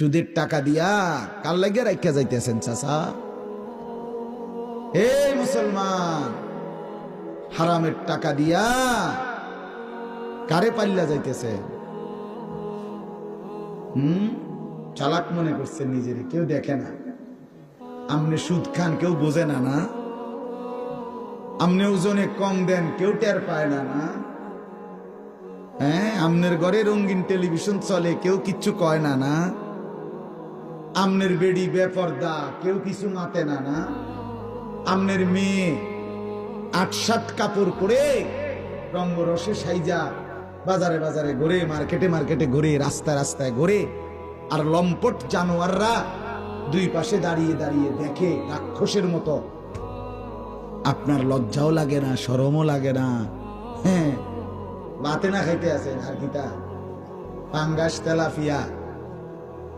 সুদের টাকা দিয়া কার লাগিয়া রাখিয়া যাইতেছেন চাচা? এই মুসলমান, হারামের টাকা দিয়া কারে পাল্লা যাইতেছে? চালাক মনে করছেন নিজেরে, কেউ দেখে না। আমনে সুদ খান, কেউ বোঝে না। না আমনে ওজনে কম দেন, কেউ টের পায় না। না হ্যাঁ, আমনের ঘরে রঙিন টেলিভিশন চলে, কেউ কিচ্ছু কয় না। না আমনের বেড়ি বেপর্দা, কেউ কিছু মাতে না। না আমনের মেয়ে ৮-৭ কাপড় পরে রঙ্গরসে সাইজা বাজারে বাজারে ঘুরে, মার্কেটে মার্কেটে ঘুরে, রাস্তায় রাস্তায় ঘুরে, আর লম্পট জানোয়াররা দুই পাশে দাঁড়িয়ে দাঁড়িয়ে দেখে রাক্ষসের মতো। আপনার লজ্জাও লাগে না, শরমও লাগে না? হ্যাঁ, ভাতে না খাইতে আছেন আর কিটা? পাঙ্গাস তেলাপিয়া